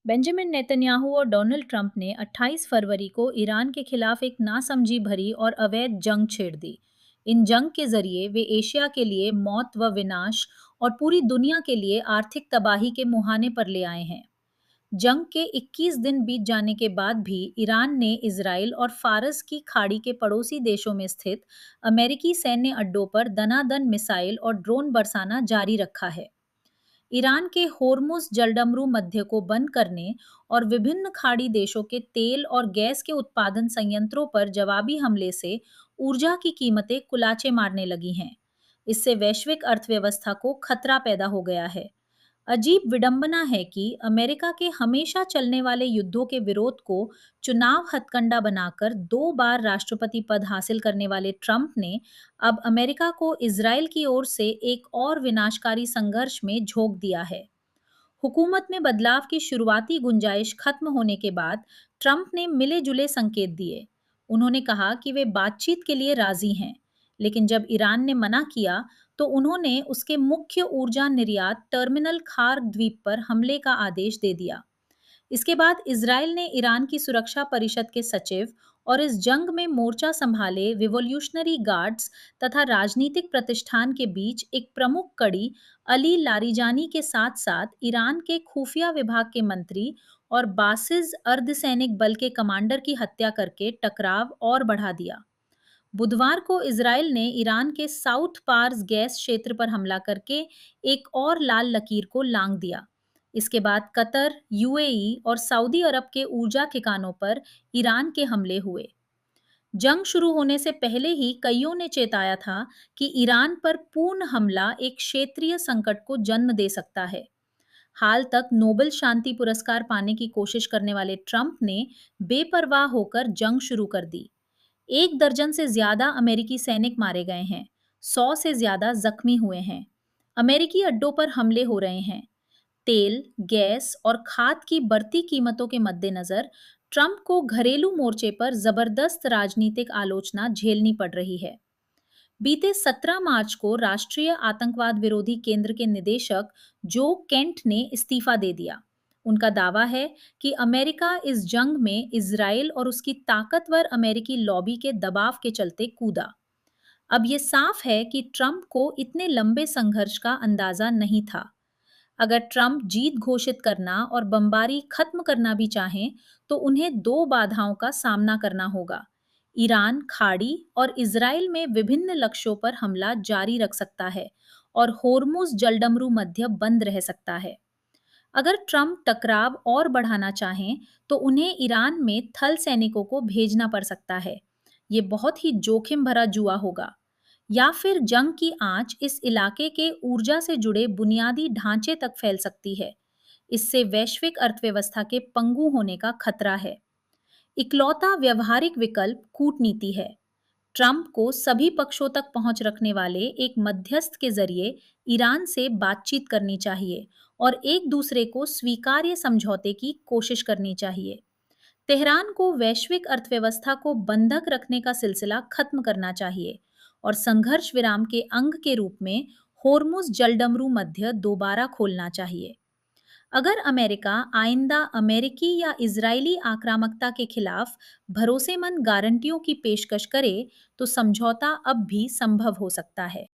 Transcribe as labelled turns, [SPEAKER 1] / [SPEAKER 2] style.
[SPEAKER 1] Benjamin Netanyahu और Donald Trump ने 28 फरवरी को ईरान के खिलाफ एक नासमझी भरी और अवैध जंग छेड़ दी। इन जंग के जरिए वे एशिया के लिए मौत व विनाश और पूरी दुनिया के लिए आर्थिक तबाही के मुहाने पर ले आए हैं। जंग के 21 दिन बीत जाने के बाद भी ईरान ने इजराइल और फारस की खाड़ी के पड़ोसी देशों में स्थित अमेरिकी सैन्य अड्डों पर दनादन मिसाइल और ड्रोन बरसाना जारी रखा है। ईरान के होर्मुज जलडमरू मध्य को बंद करने और विभिन्न खाड़ी देशों के तेल और गैस के उत्पादन संयंत्रों पर जवाबी हमले से ऊर्जा की कीमतें कुलाचे मारने लगी हैं। इससे वैश्विक अर्थव्यवस्था को खतरा पैदा हो गया है। अजीब विडंबना है कि अमेरिका के हमेशा चलने वाले युद्धों के विरोध को चुनाव हथकंडा बनाकर 2 बार राष्ट्रपति पद हासिल करने वाले ट्रंप ने अब अमेरिका को इजराइल की ओर से एक और विनाशकारी संघर्ष में झोंक दिया है। हुकूमत में बदलाव की शुरुआती गुंजाइश खत्म होने के बाद ट्रंप ने मिले जुले संकेत दिए। उन्होंने कहा कि वे बातचीत के लिए राजी हैं, लेकिन जब ईरान ने मना किया तो उन्होंने उसके मुख्य ऊर्जा निर्यात टर्मिनल खार द्वीप पर हमले का आदेश दे दिया। इसके बाद इजराइल ने ईरान की सुरक्षा परिषद के सचिव और इस जंग में मोर्चा संभाले रिवॉल्यूशनरी गार्ड्स तथा राजनीतिक प्रतिष्ठान के बीच एक प्रमुख कड़ी अली लारिजानी के साथ साथ ईरान के खुफिया विभाग के मंत्री और बासिज अर्धसैनिक बल के कमांडर की हत्या करके टकराव और बढ़ा दिया। बुधवार को इजराइल ने ईरान के साउथ पार्स गैस क्षेत्र पर हमला करके एक और लाल लकीर को लांघ दिया। इसके बाद कतर, यूएई और सऊदी अरब के ऊर्जा ठिकानों पर ईरान के हमले हुए। जंग शुरू होने से पहले ही कईयों ने चेताया था कि ईरान पर पूर्ण हमला एक क्षेत्रीय संकट को जन्म दे सकता है। हाल तक नोबेल शांति पुरस्कार पाने की कोशिश करने वाले ट्रंप ने बेपरवाह होकर जंग शुरू कर दी। 1 दर्जन से ज्यादा अमेरिकी सैनिक मारे गए हैं, 100 से ज्यादा जख्मी हुए हैं। अमेरिकी अड्डों पर हमले हो रहे हैं। तेल, गैस और खाद की बढ़ती कीमतों के मद्देनजर ट्रंप को घरेलू मोर्चे पर जबरदस्त राजनीतिक आलोचना झेलनी पड़ रही है। बीते 17 मार्च को राष्ट्रीय आतंकवाद विरोधी केंद्र के निदेशक जो केंट ने इस्तीफा दे दिया। उनका दावा है कि अमेरिका इस जंग में इजराइल और उसकी ताकतवर अमेरिकी लॉबी के दबाव के चलते कूदा। अब ये साफ है कि ट्रंप को इतने लंबे संघर्ष का अंदाजा नहीं था। अगर ट्रंप जीत घोषित करना और बमबारी खत्म करना भी चाहें, तो उन्हें 2 बाधाओं का सामना करना होगा। ईरान खाड़ी और इजराइल में विभिन्न लक्ष्यों पर हमला जारी रख सकता है और होर्मुज जलडमरू मध्य बंद रह सकता है। अगर ट्रंप टकराव और बढ़ाना चाहें, तो उन्हें ईरान में थल सैनिकों को भेजना पड़ सकता है। ये बहुत ही जोखिम भरा जुआ होगा। या फिर जंग की आंच इस इलाके के ऊर्जा से जुड़े बुनियादी ढांचे तक फैल सकती है। इससे वैश्विक अर्थव्यवस्था के पंगु होने का खतरा है। इकलौता व्यवहारिक विकल्प कूटनीति है। ट्रंप को सभी पक्षों तक पहुंच रखने वाले एक मध्यस्थ के जरिए ईरान से बातचीत करनी चाहिए और एक दूसरे को स्वीकार्य समझौते की कोशिश करनी चाहिए। तेहरान को वैश्विक अर्थव्यवस्था को बंधक रखने का सिलसिला खत्म करना चाहिए और संघर्ष विराम के अंग के रूप में होर्मुज जलडमरू मध्य दोबारा खोलना चाहिए। अगर अमेरिका आइंदा अमेरिकी या इजरायली आक्रामकता के खिलाफ भरोसेमंद गारंटियों की पेशकश करे, तो समझौता अब भी संभव हो सकता है।